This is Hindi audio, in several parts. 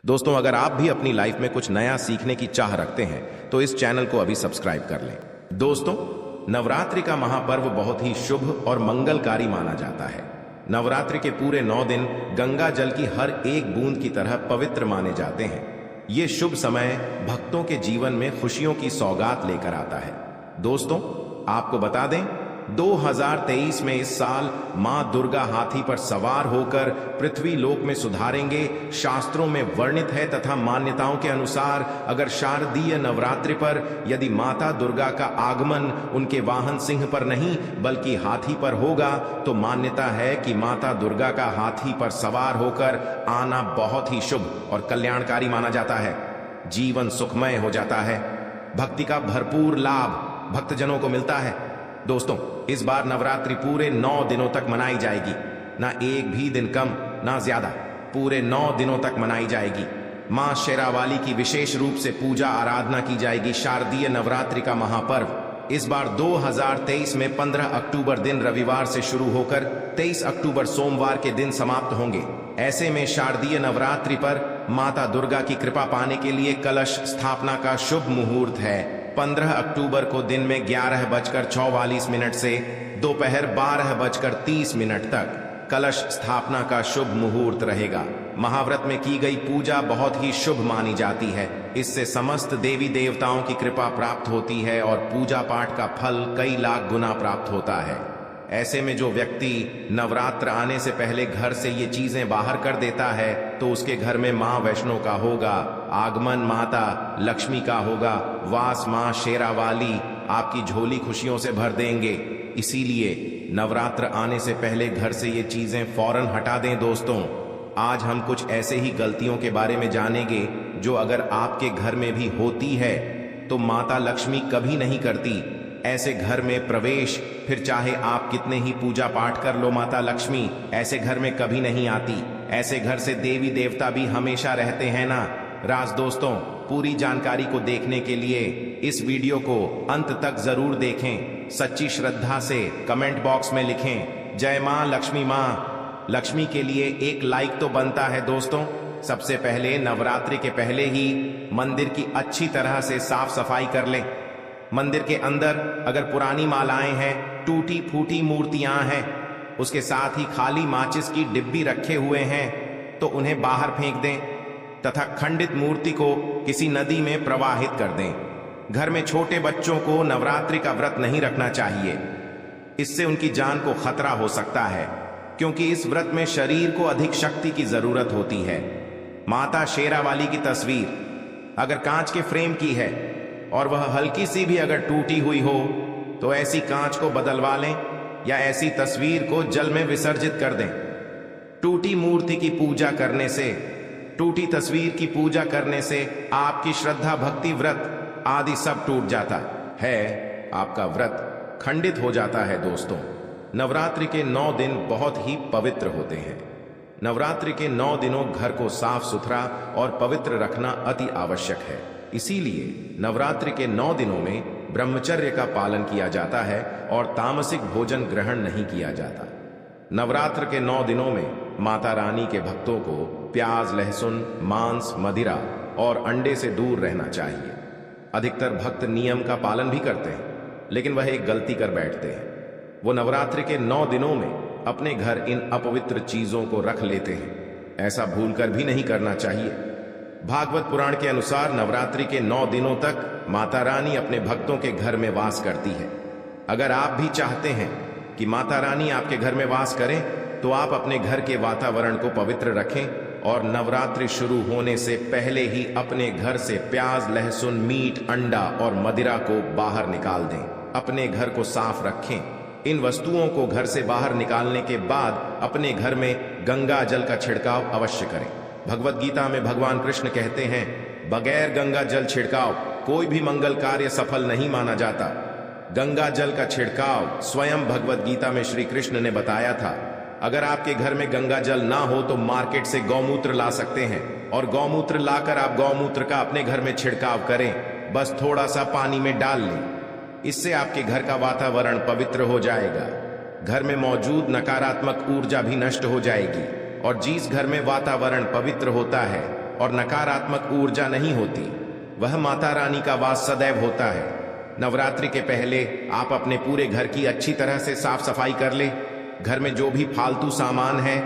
दोस्तों, अगर आप भी अपनी लाइफ में कुछ नया सीखने की चाह रखते हैं तो इस चैनल को अभी सब्सक्राइब कर लें। दोस्तों, नवरात्रि का महापर्व बहुत ही शुभ और मंगलकारी माना जाता है। नवरात्रि के पूरे 9 दिन गंगा जल की हर एक बूंद की तरह पवित्र माने जाते हैं। ये शुभ समय भक्तों के जीवन में खुशियों की सौगात लेकर आता है। दोस्तों, आपको बता दें, 2023 में इस साल मां दुर्गा हाथी पर सवार होकर पृथ्वी लोक में सुधारेंगे। शास्त्रों में वर्णित है तथा मान्यताओं के अनुसार अगर शारदीय नवरात्रि पर यदि माता दुर्गा का आगमन उनके वाहन सिंह पर नहीं बल्कि हाथी पर होगा तो मान्यता है कि माता दुर्गा का हाथी पर सवार होकर आना बहुत ही शुभ और कल्याणकारी माना जाता है। जीवन सुखमय हो जाता है, भक्ति का भरपूर लाभ भक्तजनों को मिलता है। दोस्तों, इस बार नवरात्रि पूरे 9 दिनों तक मनाई जाएगी, ना एक भी दिन कम ना ज्यादा, पूरे 9 दिनों तक मनाई जाएगी। मां शेरावाली की विशेष रूप से पूजा आराधना की जाएगी। शारदीय नवरात्रि का महापर्व इस बार 2023 में 15 अक्टूबर दिन रविवार से शुरू होकर 23 अक्टूबर सोमवार के दिन समाप्त होंगे। ऐसे में शारदीय नवरात्रि पर माता दुर्गा की कृपा पाने के लिए कलश स्थापना का शुभ मुहूर्त है। 15 अक्टूबर को दिन में 11:44 से दोपहर 12:30 तक कलश स्थापना का शुभ मुहूर्त रहेगा। महाव्रत में की गई पूजा बहुत ही शुभ मानी जाती है। इससे समस्त देवी देवताओं की कृपा प्राप्त होती है और पूजा पाठ का फल कई लाख गुना प्राप्त होता है। ऐसे में जो व्यक्ति नवरात्र आने से पहले घर से ये चीजें बाहर कर देता है तो उसके घर में मां वैष्णो का होगा आगमन, माता लक्ष्मी का होगा वास, मां शेरावाली आपकी झोली खुशियों से भर देंगे। इसीलिए नवरात्र आने से पहले घर से ये चीजें फौरन हटा दें। दोस्तों, आज हम कुछ ऐसे ही गलतियों के बारे में जानेंगे जो अगर आपके घर में भी होती है तो माता लक्ष्मी कभी नहीं करती ऐसे घर में प्रवेश। फिर चाहे आप कितने ही पूजा पाठ कर लो, माता लक्ष्मी ऐसे घर में कभी नहीं आती। ऐसे घर से देवी देवता भी हमेशा रहते हैं ना राज। दोस्तों, पूरी जानकारी को देखने के लिए इस वीडियो को अंत तक जरूर देखें। सच्ची श्रद्धा से कमेंट बॉक्स में लिखें जय मां लक्ष्मी। मां लक्ष्मी के लिए एक लाइक तो बनता है। दोस्तों, सबसे पहले नवरात्रि के पहले ही मंदिर की अच्छी तरह से साफ सफाई कर लें। मंदिर के अंदर अगर पुरानी मालाएं हैं, टूटी फूटी मूर्तियां हैं, उसके साथ ही खाली माचिस की डिब्बी रखे हुए हैं तो उन्हें बाहर फेंक दें तथा खंडित मूर्ति को किसी नदी में प्रवाहित कर दें। घर में छोटे बच्चों को नवरात्रि का व्रत नहीं रखना चाहिए, इससे उनकी जान को खतरा हो सकता है क्योंकि इस व्रत में शरीर को अधिक शक्ति की जरूरत होती है। माता शेरावाली की तस्वीर अगर कांच के फ्रेम की है और वह हल्की सी भी अगर टूटी हुई हो तो ऐसी कांच को बदलवा लें या ऐसी तस्वीर को जल में विसर्जित कर दें। टूटी मूर्ति की पूजा करने से, टूटी तस्वीर की पूजा करने से आपकी श्रद्धा, भक्ति, व्रत आदि सब टूट जाता है, आपका व्रत खंडित हो जाता है। दोस्तों, नवरात्रि के 9 दिन बहुत ही पवित्र होते हैं। नवरात्रि के 9 दिनों घर को साफ सुथरा और पवित्र रखना अति आवश्यक है। इसीलिए नवरात्रि के 9 दिनों में ब्रह्मचर्य का पालन किया जाता है और तामसिक भोजन ग्रहण नहीं किया जाता। नवरात्र के 9 दिनों में माता रानी के भक्तों को प्याज, लहसुन, मांस, मदिरा और अंडे से दूर रहना चाहिए। अधिकतर भक्त नियम का पालन भी करते हैं, लेकिन वह एक गलती कर बैठते हैं। वो नवरात्रि के 9 दिनों में अपने घर इन अपवित्र चीजों को रख लेते हैं। ऐसा भूलकर भी नहीं करना चाहिए। भागवत पुराण के अनुसार नवरात्रि के 9 दिनों तक माता रानी अपने भक्तों के घर में वास करती है। अगर आप भी चाहते हैं कि माता रानी आपके घर में वास करें तो आप अपने घर के वातावरण को पवित्र रखें और नवरात्रि शुरू होने से पहले ही अपने घर से प्याज, लहसुन, मीट, अंडा और मदिरा को बाहर निकाल दें। अपने घर को साफ रखें। इन वस्तुओं को घर से बाहर निकालने के बाद अपने घर में गंगा जल का छिड़काव अवश्य करें। भगवत गीता में भगवान कृष्ण कहते हैं, बगैर गंगा जल छिड़काव कोई भी मंगल कार्य सफल नहीं माना जाता। गंगा जल का छिड़काव स्वयं भगवत गीता में श्री कृष्ण ने बताया था। अगर आपके घर में गंगा जल ना हो तो मार्केट से गौमूत्र ला सकते हैं और गौमूत्र लाकर आप गौमूत्र का अपने घर में छिड़काव करें। बस थोड़ा सा पानी में डाल लें, इससे आपके घर का वातावरण पवित्र हो जाएगा। घर में मौजूद नकारात्मक ऊर्जा भी नष्ट हो जाएगी और जिस घर में वातावरण पवित्र होता है और नकारात्मक ऊर्जा नहीं होती। वह माता रानी का वास सदैव होता है। नवरात्रि के पहले आप अपने पूरे घर की अच्छी तरह से साफ सफाई कर ले। घर में जो भी फालतू सामान है,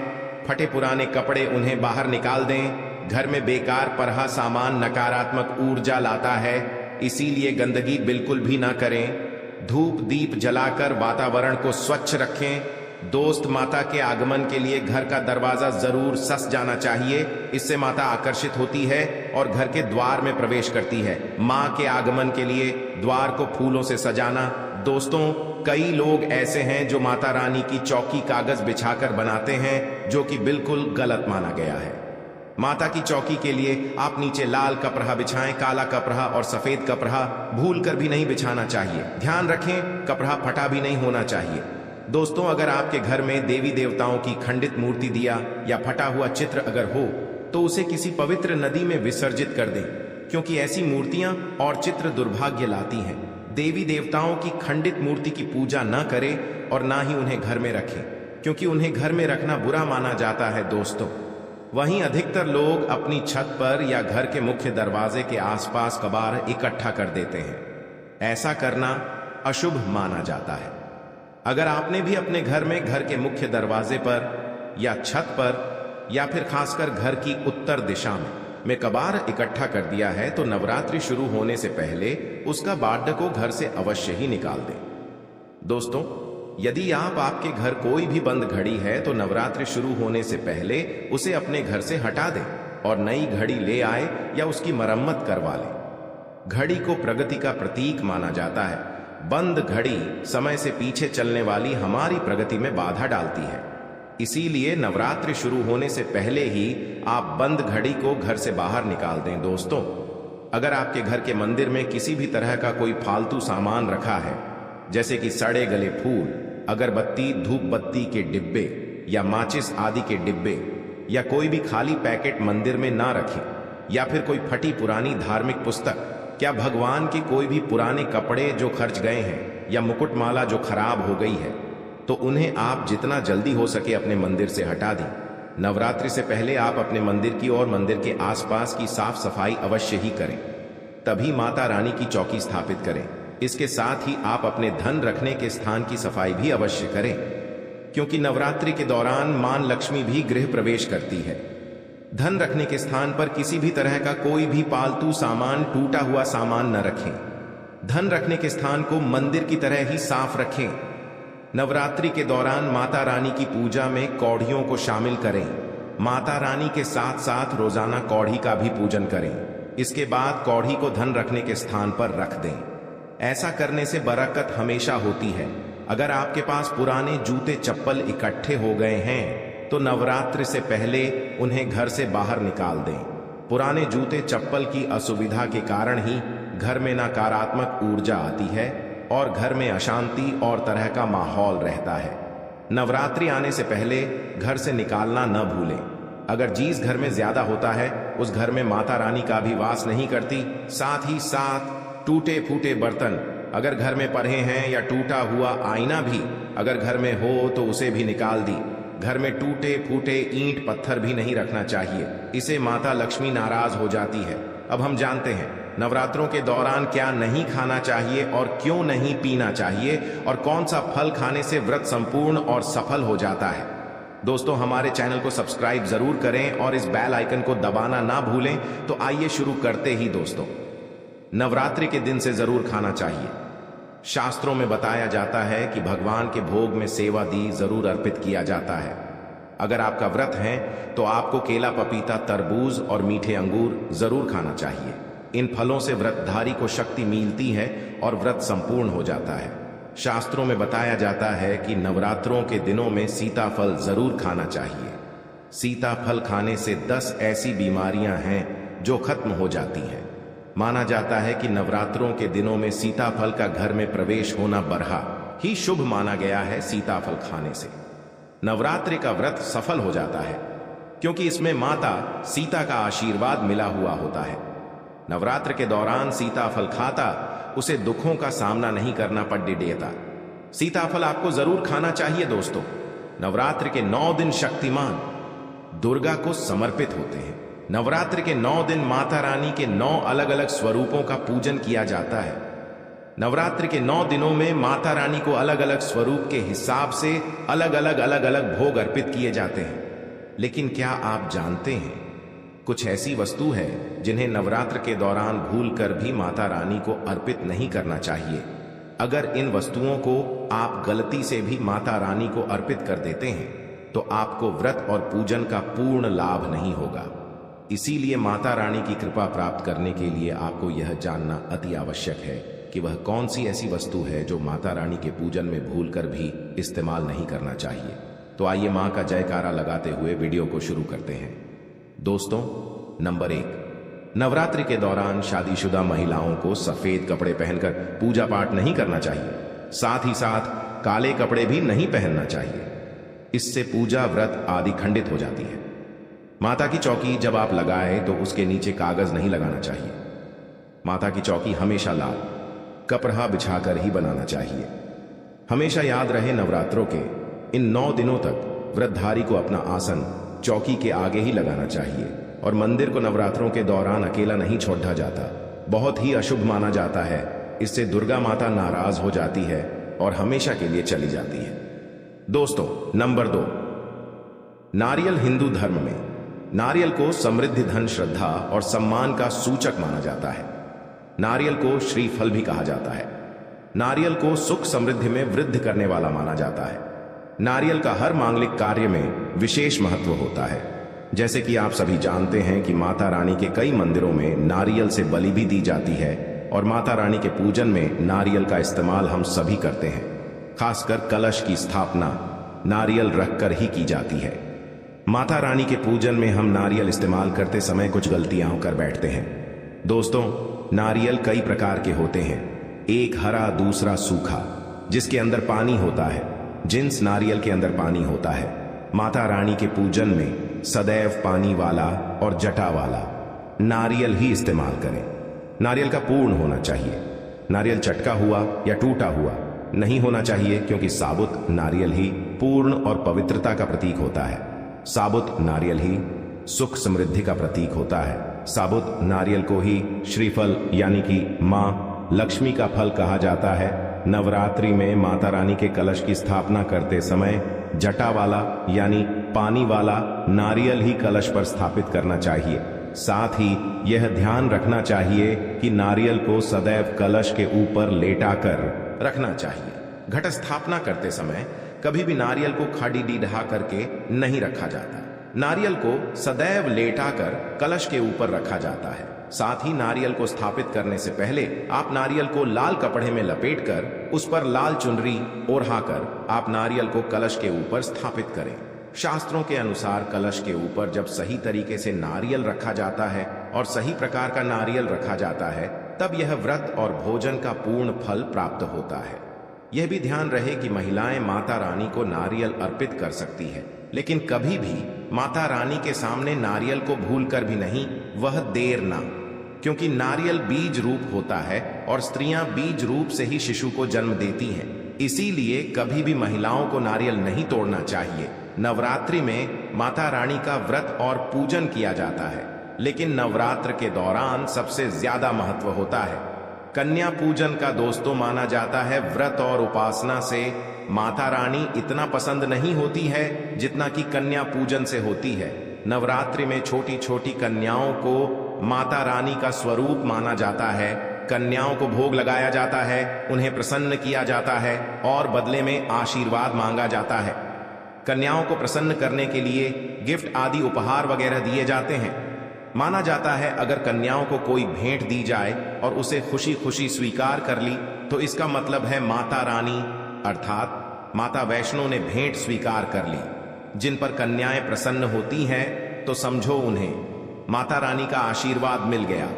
फटे पुराने कपड़े, उन्हें बाहर निकाल दें। घर में बेकार परहा सामान नकारात्मक ऊर्जा लाता है, इसीलिए गंदगी बिल्कुल भी ना करें। धूप दीप जलाकर वातावरण को स्वच्छ रखें। दोस्त, माता के आगमन के लिए घर का दरवाजा जरूर सस जाना चाहिए। इससे माता आकर्षित होती है और घर के द्वार में प्रवेश करती है। मां के आगमन के लिए द्वार को फूलों से सजाना। दोस्तों, कई लोग ऐसे हैं जो माता रानी की चौकी कागज बिछाकर बनाते हैं, जो कि बिल्कुल गलत माना गया है। माता की चौकी के लिए आप नीचे लाल कपड़ा बिछाएं। काला कपड़ा और सफेद कपड़ा भूल कर भी नहीं बिछाना चाहिए। ध्यान रखें, कपड़ा फटा भी नहीं होना चाहिए। दोस्तों, अगर आपके घर में देवी देवताओं की खंडित मूर्ति, दिया या फटा हुआ चित्र अगर हो, तो उसे किसी पवित्र नदी में विसर्जित कर दें, क्योंकि ऐसी मूर्तियां और चित्र दुर्भाग्य लाती हैं। देवी देवताओं की खंडित मूर्ति की पूजा न करें और ना ही उन्हें घर में रखें, क्योंकि उन्हें घर में रखना बुरा माना जाता है। दोस्तों, वहीं अधिकतर लोग अपनी छत पर या घर के मुख्य दरवाजे के आसपास कबाड़ इकट्ठा कर देते हैं। ऐसा करना अशुभ माना जाता है। अगर आपने भी अपने घर में घर के मुख्य दरवाजे पर या छत पर या फिर खासकर घर की उत्तर दिशा में कबाड़ इकट्ठा कर दिया है, तो नवरात्रि शुरू होने से पहले उसका बाड्य को घर से अवश्य ही निकाल दें। दोस्तों, यदि आपके घर कोई भी बंद घड़ी है, तो नवरात्रि शुरू होने से पहले उसे अपने घर से हटा दें और नई घड़ी ले आए या उसकी मरम्मत करवा लें। घड़ी को प्रगति का प्रतीक माना जाता है। बंद घड़ी समय से पीछे चलने वाली हमारी प्रगति में बाधा डालती है। इसीलिए नवरात्रि शुरू होने से पहले ही आप बंद घड़ी को घर से बाहर निकाल दें। दोस्तों, अगर आपके घर के मंदिर में किसी भी तरह का कोई फालतू सामान रखा है, जैसे कि सड़े गले फूल, अगरबत्ती, धूप बत्ती के डिब्बे या माचिस आदि के डिब्बे, या कोई भी खाली पैकेट मंदिर में ना रखें, या फिर कोई फटी पुरानी धार्मिक पुस्तक, क्या भगवान के कोई भी पुराने कपड़े जो खर्च गए हैं, या मुकुटमाला जो खराब हो गई है, तो उन्हें आप जितना जल्दी हो सके अपने मंदिर से हटा दें। नवरात्रि से पहले आप अपने मंदिर की और मंदिर के आसपास की साफ सफाई अवश्य ही करें, तभी माता रानी की चौकी स्थापित करें। इसके साथ ही आप अपने धन रखने के स्थान की सफाई भी अवश्य करें, क्योंकि नवरात्रि के दौरान मां लक्ष्मी भी गृह प्रवेश करती है। धन रखने के स्थान पर किसी भी तरह का कोई भी पालतू सामान, टूटा हुआ सामान न रखें। धन रखने के स्थान को मंदिर की तरह ही साफ रखें। नवरात्रि के दौरान माता रानी की पूजा में कौड़ियों को शामिल करें। माता रानी के साथ साथ रोजाना कौड़ी का भी पूजन करें। इसके बाद कौड़ी को धन रखने के स्थान पर रख दें। ऐसा करने से बरकत हमेशा होती है। अगर आपके पास पुराने जूते चप्पल इकट्ठे हो गए हैं, तो नवरात्रि से पहले उन्हें घर से बाहर निकाल दें। पुराने जूते चप्पल की असुविधा के कारण ही घर में नकारात्मक ऊर्जा आती है और घर में अशांति और तरह का माहौल रहता है। नवरात्रि आने से पहले घर से निकालना न भूलें। अगर जिस घर में ज्यादा होता है, उस घर में माता रानी का भी वास नहीं करती। साथ ही साथ टूटे फूटे बर्तन अगर घर में पड़े हैं, या टूटा हुआ आईना भी अगर घर में हो, तो उसे भी निकाल दी। घर में टूटे फूटे ईंट पत्थर भी नहीं रखना चाहिए, इसे माता लक्ष्मी नाराज हो जाती है। अब हम जानते हैं नवरात्रों के दौरान क्या नहीं खाना चाहिए और क्यों नहीं पीना चाहिए, और कौन सा फल खाने से व्रत संपूर्ण और सफल हो जाता है। दोस्तों, हमारे चैनल को सब्सक्राइब जरूर करें और इस बेल आइकन को दबाना ना भूलें। तो आइए शुरू करते ही। दोस्तों, नवरात्रि के दिन से जरूर खाना चाहिए। शास्त्रों में बताया जाता है कि भगवान के भोग में सेवा दी जरूर अर्पित किया जाता है। अगर आपका व्रत है तो आपको केला, पपीता, तरबूज और मीठे अंगूर जरूर खाना चाहिए। इन फलों से व्रतधारी को शक्ति मिलती है और व्रत संपूर्ण हो जाता है। शास्त्रों में बताया जाता है कि नवरात्रों के दिनों में सीताफल जरूर खाना चाहिए। सीताफल खाने से 10 ऐसी बीमारियां हैं जो खत्म हो जाती हैं। माना जाता है कि नवरात्रों के दिनों में सीताफल का घर में प्रवेश होना बरहा ही शुभ माना गया है। सीताफल खाने से नवरात्रि का व्रत सफल हो जाता है, क्योंकि इसमें माता सीता का आशीर्वाद मिला हुआ होता है। नवरात्र के दौरान सीताफल खाता उसे दुखों का सामना नहीं करना देता। सीताफल आपको जरूर खाना चाहिए। दोस्तों, नवरात्र के 9 दिन शक्तिमान दुर्गा को समर्पित होते हैं। नवरात्रि के 9 दिन माता रानी के 9 अलग अलग स्वरूपों का पूजन किया जाता है। नवरात्रि के 9 दिनों में माता रानी को अलग अलग स्वरूप के हिसाब से अलग अलग भोग अर्पित किए जाते हैं। लेकिन क्या आप जानते हैं, कुछ ऐसी वस्तु है जिन्हें नवरात्र के दौरान भूलकर भी माता रानी को अर्पित नहीं करना चाहिए। अगर इन वस्तुओं को आप गलती से भी माता रानी को अर्पित कर देते हैं तो आपको व्रत और पूजन का पूर्ण लाभ नहीं होगा। इसीलिए माता रानी की कृपा प्राप्त करने के लिए आपको यह जानना अति आवश्यक है कि वह कौन सी ऐसी वस्तु है जो माता रानी के पूजन में भूलकर भी इस्तेमाल नहीं करना चाहिए। तो आइए मां का जयकारा लगाते हुए वीडियो को शुरू करते हैं। दोस्तों, नंबर 1, नवरात्रि के दौरान शादीशुदा महिलाओं को सफेद कपड़े पहनकर पूजा पाठ नहीं करना चाहिए। साथ ही साथ काले कपड़े भी नहीं पहनना चाहिए। इससे पूजा व्रत आदि खंडित हो जाती है। माता की चौकी जब आप लगाए तो उसके नीचे कागज नहीं लगाना चाहिए। माता की चौकी हमेशा लाल कपड़ा बिछाकर ही बनाना चाहिए। हमेशा याद रहे, नवरात्रों के इन 9 दिनों तक व्रतधारी को अपना आसन चौकी के आगे ही लगाना चाहिए और मंदिर को नवरात्रों के दौरान अकेला नहीं छोड़ा जाता। बहुत ही अशुभ माना जाता है। इससे दुर्गा माता नाराज हो जाती है और हमेशा के लिए चली जाती है। दोस्तों, नंबर 2, नारियल। हिंदू धर्म में नारियल को समृद्धि, धन, श्रद्धा और सम्मान का सूचक माना जाता है। नारियल को श्रीफल भी कहा जाता है। नारियल को सुख समृद्धि में वृद्धि करने वाला माना जाता है। नारियल का हर मांगलिक कार्य में विशेष महत्व होता है। जैसे कि आप सभी जानते हैं कि माता रानी के कई मंदिरों में नारियल से बलि भी दी जाती है और माता रानी के पूजन में नारियल का इस्तेमाल हम सभी करते हैं। खासकर कलश की स्थापना नारियल रखकर ही की जाती है। माता रानी के पूजन में हम नारियल इस्तेमाल करते समय कुछ गलतियां कर बैठते हैं। दोस्तों, नारियल कई प्रकार के होते हैं। एक हरा, दूसरा सूखा, जिसके अंदर पानी होता है। जिन्स नारियल के अंदर पानी होता है। माता रानी के पूजन में सदैव पानी वाला और जटा वाला नारियल ही इस्तेमाल करें। नारियल का पूर्ण होना चाहिए। नारियल चटका हुआ या टूटा हुआ नहीं होना चाहिए, क्योंकि साबुत नारियल ही पूर्ण और पवित्रता का प्रतीक होता है। साबुत नारियल ही सुख समृद्धि का प्रतीक होता है। साबुत नारियल को ही श्रीफल यानी कि मां लक्ष्मी का फल कहा जाता है। नवरात्रि में माता रानी के कलश की स्थापना करते समय जटा वाला यानी पानी वाला नारियल ही कलश पर स्थापित करना चाहिए। साथ ही यह ध्यान रखना चाहिए कि नारियल को सदैव कलश के ऊपर लेटाकर रखना चाहिए। घट स्थापना करते समय कभी भी नारियल को खाड़ी डीढ़ा करके नहीं रखा जाता। नारियल को सदैव लेटाकर कलश के ऊपर रखा जाता है। साथ ही नारियल को स्थापित करने से पहले आप नारियल को लाल कपड़े में लपेटकर उस पर लाल चुनरी ओढ़ाकर आप नारियल को कलश के ऊपर स्थापित करें। शास्त्रों के अनुसार कलश के ऊपर जब सही तरीके से नारियल रखा जाता है और सही प्रकार का नारियल रखा जाता है, तब यह व्रत और भोजन का पूर्ण फल प्राप्त होता है। यह भी ध्यान रहे कि महिलाएं माता रानी को नारियल अर्पित कर सकती है, लेकिन कभी भी माता रानी के सामने नारियल को भूलकर भी नहीं, वह देर ना, क्योंकि नारियल बीज रूप होता है और स्त्रियां बीज रूप से ही शिशु को जन्म देती हैं। इसीलिए कभी भी महिलाओं को नारियल नहीं तोड़ना चाहिए। नवरात्रि में माता रानी का व्रत और पूजन किया जाता है, लेकिन नवरात्र के दौरान सबसे ज्यादा महत्व होता है कन्या पूजन का। दोस्तों, माना जाता है व्रत और उपासना से माता रानी इतना पसंद नहीं होती है जितना कि कन्या पूजन से होती है। नवरात्रि में छोटी छोटी कन्याओं को माता रानी का स्वरूप माना जाता है। कन्याओं को भोग लगाया जाता है, उन्हें प्रसन्न किया जाता है और बदले में आशीर्वाद मांगा जाता है। कन्याओं को प्रसन्न करने के लिए गिफ्ट आदि उपहार वगैरह दिए जाते हैं। माना जाता है अगर कन्याओं को कोई भेंट दी जाए और उसे खुशी खुशी स्वीकार कर ली तो इसका मतलब है माता रानी अर्थात माता वैष्णो ने भेंट स्वीकार कर ली। जिन पर कन्याएं प्रसन्न होती हैं तो समझो उन्हें माता रानी का आशीर्वाद मिल गया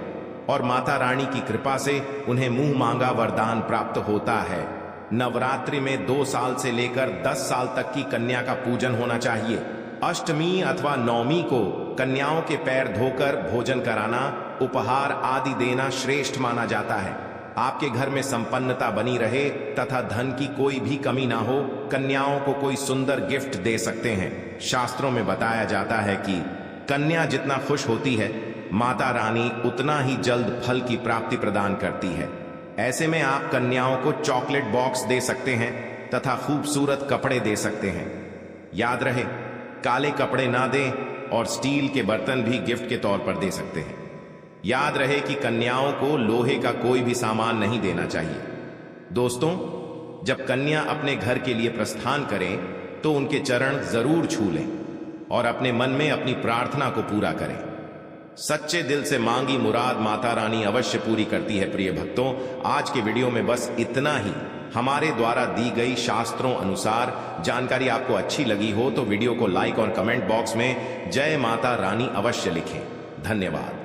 और माता रानी की कृपा से उन्हें मुंह मांगा वरदान प्राप्त होता है। नवरात्रि में 2 साल से लेकर 10 साल तक की कन्या का पूजन होना चाहिए। अष्टमी अथवा नवमी को कन्याओं के पैर धोकर भोजन कराना, उपहार आदि देना श्रेष्ठ माना जाता है। आपके घर में संपन्नता बनी रहे तथा धन की कोई भी कमी ना हो, कन्याओं को कोई सुंदर गिफ्ट दे सकते हैं। शास्त्रों में बताया जाता है कि कन्या जितना खुश होती है, माता रानी उतना ही जल्द फल की प्राप्ति प्रदान करती है। ऐसे में आप कन्याओं को चॉकलेट बॉक्स दे सकते हैं तथा खूबसूरत कपड़े दे सकते हैं। याद रहे, काले कपड़े ना दें और स्टील के बर्तन भी गिफ्ट के तौर पर दे सकते हैं। याद रहे कि कन्याओं को लोहे का कोई भी सामान नहीं देना चाहिए। दोस्तों, जब कन्या अपने घर के लिए प्रस्थान करें तो उनके चरण जरूर छू लें और अपने मन में अपनी प्रार्थना को पूरा करें। सच्चे दिल से मांगी मुराद माता रानी अवश्य पूरी करती है। प्रिय भक्तों, आज के वीडियो में बस इतना ही। हमारे द्वारा दी गई शास्त्रों अनुसार जानकारी आपको अच्छी लगी हो तो वीडियो को लाइक और कमेंट बॉक्स में जय माता रानी अवश्य लिखें। धन्यवाद।